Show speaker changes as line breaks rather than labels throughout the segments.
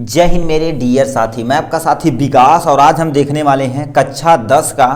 जय हिंद मेरे डियर साथी, मैं आपका साथी विकास और आज हम देखने वाले हैं कक्षा 10 का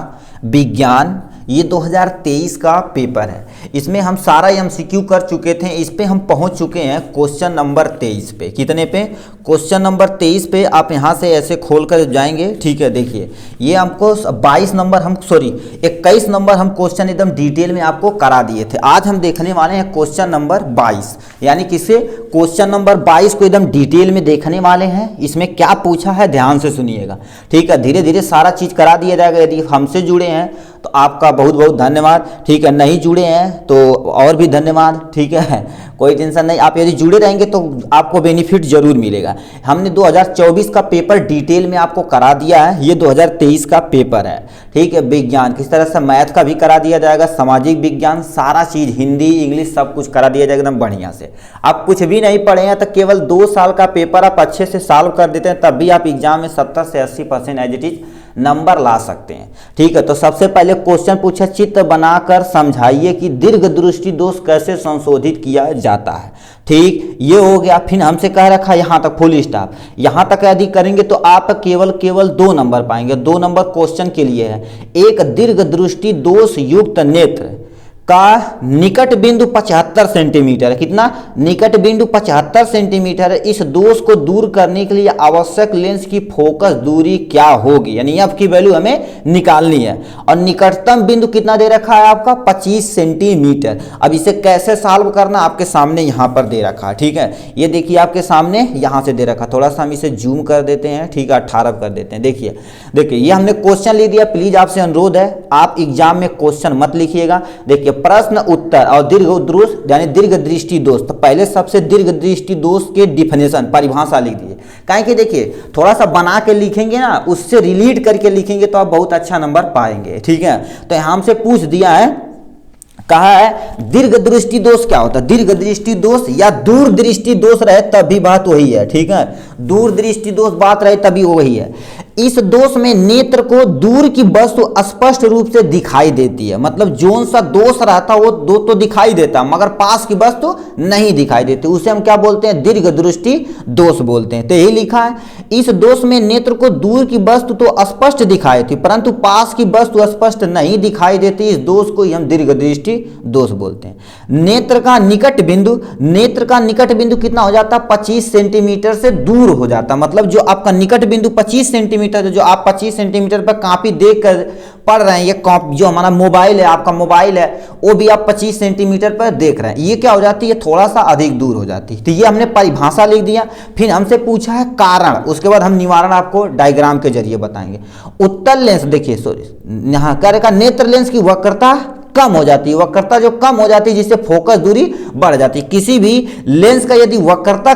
विज्ञान। ये 2023 का पेपर है। इसमें हम सारा एमसीक्यू कर चुके थे। इस पे हम पहुंच चुके हैं क्वेश्चन नंबर 23 पे। कितने पे? क्वेश्चन नंबर 23 पे। आप यहाँ से ऐसे खोल कर जाएंगे, ठीक है। देखिए ये हमको 21 नंबर हम क्वेश्चन एकदम डिटेल में आपको करा दिए थे। आज हम देखने वाले हैं क्वेश्चन नंबर 22, यानी किसे क्वेश्चन नंबर 22 को एकदम डिटेल में देखने वाले हैं। इसमें क्या पूछा है ध्यान से सुनिएगा, ठीक है। धीरे धीरे सारा चीज़ करा दिया जाएगा। यदि हमसे जुड़े हैं तो आपका बहुत बहुत धन्यवाद, ठीक है। नहीं जुड़े हैं तो और भी धन्यवाद, ठीक है। कोई टेंशन नहीं, आप यदि जुड़े रहेंगे तो आपको बेनिफिट जरूर मिलेगा। हमने 2024 का पेपर डिटेल में आपको करा दिया है। ये 2023 का पेपर है, ठीक है। विज्ञान किस तरह से, मैथ का भी करा दिया जाएगा, सामाजिक विज्ञान, सारा चीज़, हिंदी इंग्लिश सब कुछ करा दिया जाएगा एकदम बढ़िया से। आप कुछ भी नहीं पढ़े हैं तो केवल 2 साल का पेपर आप अच्छे से सॉल्व कर देते हैं, तब भी आप एग्जाम में 70 से 80% एज इट इज नंबर ला सकते हैं, ठीक है। तो सबसे पहले क्वेश्चन पूछा, चित्र बनाकर समझाइए कि दीर्घ दृष्टि दोष कैसे संशोधित किया जाता है, ठीक। ये हो गया। फिर हमसे कह रखा यहाँ तक फुल स्टॉप। यहाँ तक यदि करेंगे तो आप केवल 2 नंबर पाएंगे। 2 नंबर क्वेश्चन के लिए है। एक दीर्घ दृष्टि दोष युक्त नेत्र का निकट बिंदु 75 सेंटीमीटर है। कितना? निकट बिंदु 75 सेंटीमीटर है। इस दोष को दूर करने के लिए आवश्यक लेंस की फोकस दूरी क्या होगी, यानी एफ की वैल्यू हमें निकालनी है। और निकटतम बिंदु कितना दे रखा है आपका? 25 सेंटीमीटर। अब इसे कैसे सॉल्व करना आपके सामने यहाँ पर दे रखा है, ठीक है। ये देखिए आपके सामने यहाँ से दे रखा। थोड़ा सा हम इसे जूम कर देते हैं, ठीक है, 18 कर देते हैं। देखिए ये हमने क्वेश्चन ले दिया। प्लीज आपसे अनुरोध है आप एग्जाम में क्वेश्चन मत लिखिएगा। देखिए प्रश्न उत्तर और दीर्घ दोष यानी दीर्घ दृष्टि दोष। तो पहले सबसे दीर्घ दृष्टि दोष के डिफिनेशन, परिभाषा लिख दीजिए। काहे कि देखिए थोड़ा सा बना के लिखेंगे ना, उससे रिलेट करके लिखेंगे तो आप बहुत अच्छा नंबर पाएंगे, ठीक है। तो यहाँ हमसे पूछ दिया है, कहा है दीर्घ दृष्टि दोष क्या होता है। दीर्घ दृष्टि दोष या दूर दृष्टि दोष रहे तब भी बात वही है, ठीक है। दूर दृष्टि दोष बात रहे तभी वही है। इस दोष में नेत्र को दूर की वस्तु स्पष्ट रूप से दिखाई देती है। मतलब जोन सा दोष रहता वो दो तो दिखाई देता मगर पास की वस्तु नहीं दिखाई देती, उसे हम क्या बोलते हैं? दीर्घ दृष्टि दोष बोलते हैं। तो यही लिखा है, इस दोष में नेत्र को दूर की वस्तु तो स्पष्ट दिखाई देती परंतु पास की वस्तु स्पष्ट नहीं दिखाई देती। इस दोष को ही हम दीर्घ दृष्टि दोष बोलते हैं। नेत्र का निकट बिंदु कितना हो जाता? 25 सेंटीमीटर से दूर हो जाता। मतलब जो आपका निकट बिंदु 25 सेंटीमीटर, जो आप 25 सेंटीमीटर पर कॉपी देख कर पढ़ रहे हैं, ये कॉपी जो हमारा मोबाइल है, आपका मोबाइल है, वो भी आप 25 सेंटीमीटर पर देख रहे हैं, ये क्या हो जाती है? थोड़ा सा अधिक दूर हो जाती है। तो ये हमने परिभाषा लिख दिया। फिर हमसे पूछा है कारण, उसके बाद हम निवारण आपको डायग्राम के जरिए बताएंगे। उत्तल लेंस, देखिए सॉरी यहाँ क्या रखा? नेत्र लेंस की वक्रता कम हो जाती है। वक्रता जो कम हो जाती है जिससे फोकस दूरी बढ़ जाती है। किसी भी लेंस का यदि वक्रता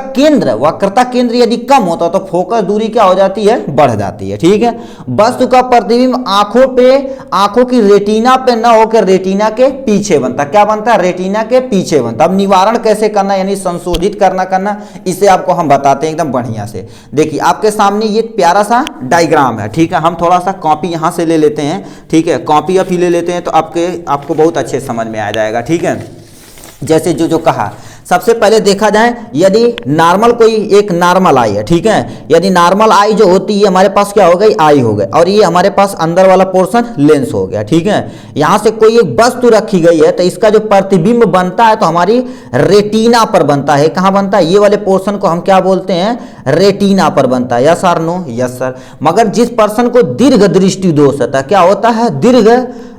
केंद्र यदि कम होता है तो फोकस दूरी क्या हो जाती है? बढ़ जाती है, ठीक है। वस्तु का प्रतिबिंब आंखों की रेटिना पे न होकर रेटिना के पीछे बनता। क्या बनता है? रेटिना के पीछे बनता। अब निवारण कैसे करना यानी संशोधित करना इसे आपको हम बताते हैं एकदम बढ़िया से। देखिए आपके सामने ये प्यारा सा डायग्राम है, ठीक है। हम थोड़ा सा कॉपी यहाँ से ले लेते हैं, ठीक है। कॉपी आप ही ले लेते हैं तो आपको बहुत अच्छे समझ में आ जाएगा, ठीक है। जैसे जो कहा, सबसे पहले देखा जाए यदि नॉर्मल कोई एक नॉर्मल आई है, ठीक है। यदि नॉर्मल आई जो होती है हमारे पास क्या हो गई? आई हो गई। और ये हमारे पास अंदर वाला पोर्शन लेंस हो गया, ठीक है। यहां से कोई एक वस्तु रखी गई है तो इसका जो प्रतिबिंब बनता है तो हमारी रेटिना पर बनता है। कहां बनता है? ये वाले पोर्शन को हम क्या बोलते हैं? रेटिना पर बनता है। यस और नो? Yes sir. मगर जिस पर्सन को दीर्घ दृष्टि दोष होता है, क्या होता है? दीर्घ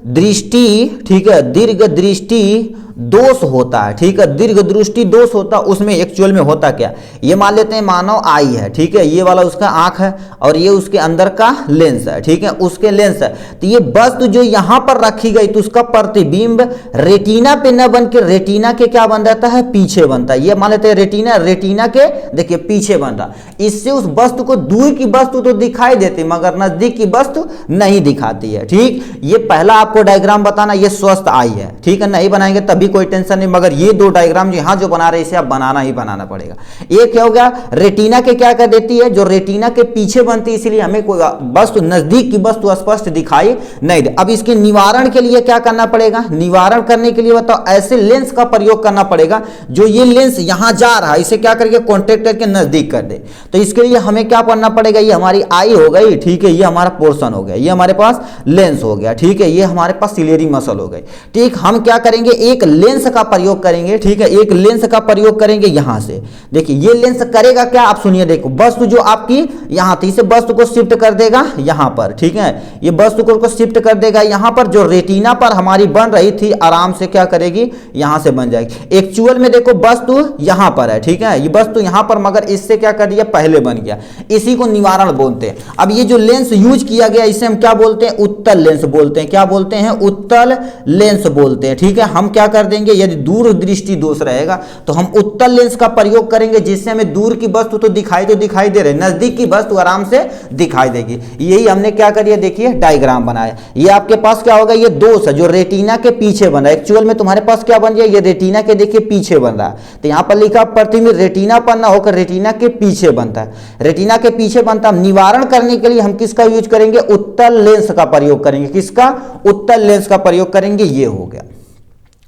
दृष्टि, ठीक है, दीर्घ दृष्टि दोष होता है, ठीक है। दीर्घ दृष्टि दोष होता है, उसमें एक्चुअल में होता क्या? ये मान लेते हैं मानव आई है, ठीक है। ये वाला उसका आंख है और ये उसके अंदर का लेंस है, ठीक है, उसके लेंस है। तो ये वस्तु जो यहां पर रखी गई तो उसका प्रतिबिंब रेटिना पे न बन के रेटिना के क्या बन जाता है? पीछे बनता है। ये मान लेते हैं रेटिना के देखिए पीछे बन रहा। इससे उस वस्तु को दूर की वस्तु तो दिखाई देती मगर नजदीक की वस्तु नहीं दिखाती है, ठीक। ये पहला आपको डायग्राम बताना, ये स्वस्थ आई है, ठीक है। नहीं बनाएंगे तभी कोई टेंशन नहीं, मगर ये दो डायग्राम जो यहाँ जो बना रहे हैं इसे आप बनाना ही बनाना पड़ेगा। एक क्या हो गया, रेटिना के क्या कर देती है, जो रेटिना के पीछे बनती है, इसलिए हमें कोई वस्तु नजदीक की वस्तु स्पष्ट दिखाई नहीं दे। अब इसके निवारण के लिए क्या करना पड़ेगा, निवारण करने के लिए बताओ ऐसे लेंस का प्रयोग करना पड़ेगा जो ये लेंस यहां जा रहा है इसे क्या करके कॉन्टेक्ट करके नजदीक कर दे। तो इसके लिए हमें क्या करना पड़ेगा, ये हमारी आई हो गई, ठीक है, ये हमारा पोर्शन हो गया, ये हमारे पास लेंस हो गया, ठीक है, ये हमारे पास सिलेरी मसल हो गई। ठीक, हम क्या करेंगे, एक लेंस का प्रयोग करेंगे, ठीक है, एक लेंस का प्रयोग करेंगे यहां से। देखिए ये लेंस करेगा क्या, आप सुनिए, देखो वस्तु जो आपकी यहां थी इसे वस्तु को शिफ्ट कर देगा यहां पर, ठीक है, ये वस्तु को शिफ्ट कर देगा यहां पर, जो रेटिना पर हमारी बन रही थी आराम से क्या करेगी, यहां से बन जाएगी। एक्चुअल में देखो वस्तु यहां पर है, ठीक है, ये वस्तु यहां पर, मगर इससे क्या कर दिया, पहले बन गया, इसी को निवारण बोलते हैं। अब ये जो लेंस यूज किया गया इसे हम क्या बोलते हैं, उत्तल लेंस बोलते हैं। क्या बोलते हैं, उत्तल लेंस बोलते हैं, ठीक है। हम क्या कर देंगे, यदि दूर दृष्टि दोष रहेगा तो हम उत्तल लेंस का प्रयोग करेंगे, जिससे हमें दूर की वस्तु तो दिखाई दे रही, नजदीक की वस्तु आराम से दिखाई देगी। यही हमने क्या करिए, देखिए डायग्राम बनाया। ये आपके पास क्या होगा, ये दोष है जो रेटिना के पीछे बन रहा है। एक्चुअल में तुम्हारे पास क्या बन गया, ये रेटिना के देखिए पीछे बन रहा है, तो यहां पर लिखा प्रतिबिंब रेटिना पर ना होकर रेटिना के पीछे बनता है, रेटिना के पीछे बनता है। निवारण करने के लिए हम किसका यूज करेंगे, उत्तल लेंस का प्रयोग करेंगे। किसका, उत्तल लेंस का प्रयोग करेंगे। ये हो गया।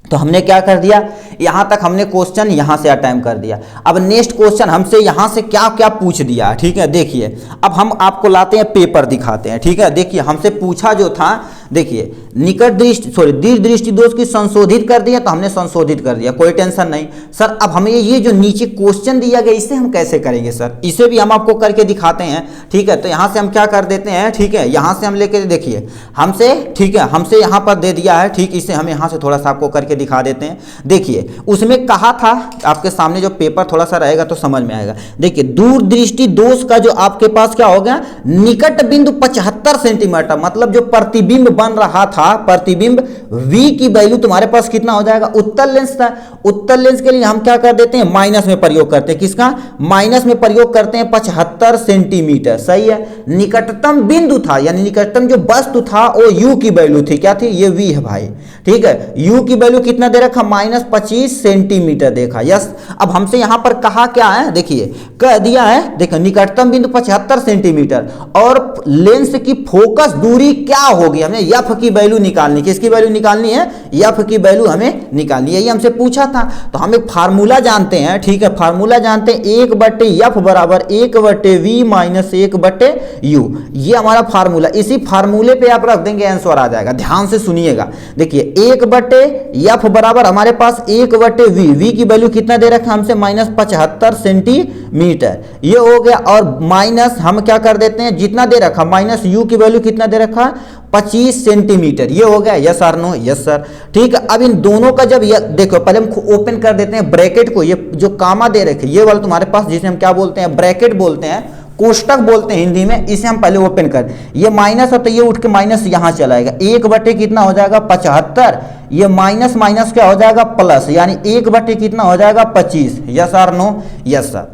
तो हमने क्या कर दिया, यहां तक हमने क्वेश्चन यहां से अटेम्प्ट कर दिया। अब नेक्स्ट क्वेश्चन हमसे यहां से क्या क्या पूछ दिया, ठीक है। देखिए अब हम आपको लाते हैं, पेपर दिखाते हैं, ठीक है। देखिए हमसे पूछा जो था, देखिए निकट दृष्टि दीर्घ दृष्टि दोष की संशोधित कर दिया, तो हमने संशोधित कर दिया, कोई टेंशन नहीं सर। अब हमें ये जो नीचे क्वेश्चन दिया गया इसे हम कैसे करेंगे सर, इसे भी हम आपको करके दिखाते हैं, ठीक है। तो यहां से हम क्या कर देते हैं, ठीक है, यहां से हम लेके देखिए हमसे, ठीक है, हमसे यहां पर दे दिया है, ठीक, इसे हम यहां से थोड़ा सा आपको करके दिखा देते हैं। देखिए उसमें कहा था, आपके सामने जो पेपर थोड़ा सा रहेगा तो समझ में आएगा। देखिए दूर दृष्टि दोष का जो आपके पास क्या हो गया, निकट बिंदु 75 सेंटीमीटर, मतलब जो प्रतिबिंब बन रहा था, प्रतिबिंब V की वैल्यू तुम्हारे पास कितना हो जाएगा, उत्तल लेंस था। उत्तल लेंस के लिए हम क्या कर देते हैं, माइनस में प्रयोग करते हैं। किसका, माइनस में प्रयोग करते हैं, 75 सेंटीमीटर, सही है। निकटतम बिंदु था, यानी निकटतम जो वस्तु था वो U की वैल्यू थी, क्या थी, ये V है भाई, ठीक है। U की वैल्यू कितना दे रखा, -25 सेंटीमीटर देखा, यस। अब हमसे यहां पर कहा क्या है, देखिए कह दिया है, देखो निकटतम बिंदु 75 सेंटीमीटर और लेंस की फोकस दूरी क्या होगी, हमने F की वैल्यू निकालनी। किसकी वैल्यू निकालनी है, F की वैल्यू हमें निकालनी है, यही हमसे पूछा था। तो हम एक फार्मूला जानते हैं, ठीक है, फार्मूला जानते हैं, 1/F बराबर 1/V माइनस 1/U, ये हमारा फार्मूला। इसी फार्मूले पे आप रख देंगे, आंसर आ जाएगा। ध्यान से सुनिएगा, देखिए 1/F बराबर हमारे पास 1/V, V की वैल्यू कितना दे रखा हमसे, -75 सेंटीमीटर, ये हो गया। और माइनस हम क्या कर देते हैं, जितना दे रखा माइनस U की वैल्यू कितना दे रखा, 25 सेंटीमीटर, ये हो गया। यस और नो, यस सर, ठीक है। अब इन दोनों का जब देखो, पहले हम ओपन कर देते हैं ब्रैकेट को, ये जो कामा दे रखे ये वाला तुम्हारे पास, जिसे हम क्या बोलते हैं, ब्रैकेट बोलते हैं, कोष्टक बोलते हैं हिंदी में, इसे हम पहले ओपन कर, ये माइनस है तो ये उठ के माइनस यहां चला आएगा, 1/, कितना हो जाएगा 75, ये माइनस माइनस क्या हो जाएगा प्लस, यानी 1/, कितना हो जाएगा 25। यस और नो, यस सर।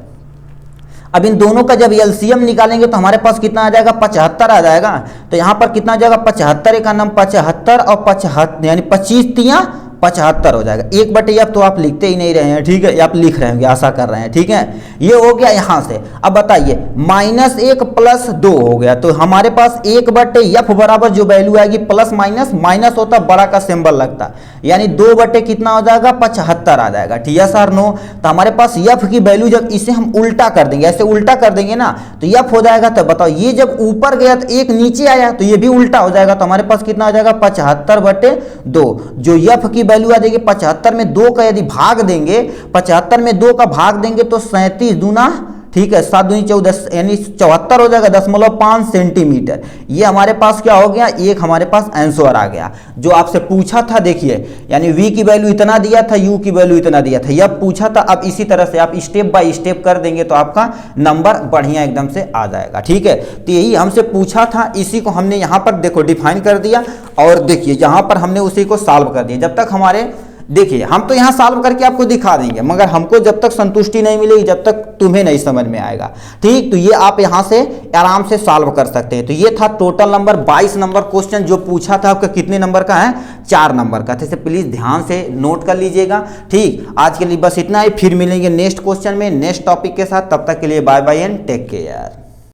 अब इन दोनों का जब एलसीएम निकालेंगे तो हमारे पास कितना आ जाएगा, 75 आ जाएगा। तो यहां पर कितना आ जाएगा, 75 का नाम 75 और 75, यानी 25 तिया 75 हो जाएगा। 1/F तो आप लिखते ही नहीं रहे हैं, ठीक है, आप लिख रहे होंगे, आशा कर रहे हैं, ठीक है। ये हो गया यहां से। अब बताइए -1 + 2 हो गया, तो हमारे पास 1/F बराबर जो वैल्यू आएगी प्लस माइनस, माइनस होता बड़ा का सिंबल लगता, यानी 2/ कितना हो जाएगा 75 आ जाएगा, ठीक है सर, नो। तो हमारे पास F की वैल्यू, जब इसे हम उल्टा कर देंगे, ऐसे उल्टा कर देंगे ना, तो F हो जाएगा। तो बताओ ये जब ऊपर गया तो एक नीचे आया, तो ये भी उल्टा हो जाएगा, तो हमारे पास कितना हो जाएगा 75/2। जो F की वैल्यू आ जाएगी 75 में 2 का यदि भाग देंगे, 75 में 2 का भाग देंगे तो 37 दूना, ठीक है, 7 दूनी 14, यानी 74 हो जाएगा 0.5 सेंटीमीटर। ये हमारे पास क्या हो गया, एक हमारे पास आंसर आ गया जो आपसे पूछा था। देखिए यानी V की वैल्यू इतना दिया था, U की वैल्यू इतना दिया था, यह पूछा था। अब इसी तरह से आप स्टेप बाय स्टेप कर देंगे तो आपका नंबर बढ़िया एकदम से आ जाएगा, ठीक है। तो यही हमसे पूछा था, इसी को हमने यहाँ पर देखो डिफाइन कर दिया, और देखिए यहाँ पर हमने उसी को सॉल्व कर दिया। जब तक हमारे, देखिए हम तो यहाँ सॉल्व करके आपको दिखा देंगे, मगर हमको जब तक संतुष्टि नहीं मिलेगी, जब तक तुम्हें नहीं समझ में आएगा, ठीक। तो ये आप यहाँ से आराम से सॉल्व कर सकते हैं। तो ये था टोटल नंबर 22 नंबर क्वेश्चन जो पूछा था आपका, कितने नंबर का है, 4 नंबर का। तो प्लीज़ ध्यान से नोट कर लीजिएगा। ठीक, आज के लिए बस इतना ही, फिर मिलेंगे नेक्स्ट क्वेश्चन में नेक्स्ट टॉपिक के साथ। तब तक के लिए bye bye and take care.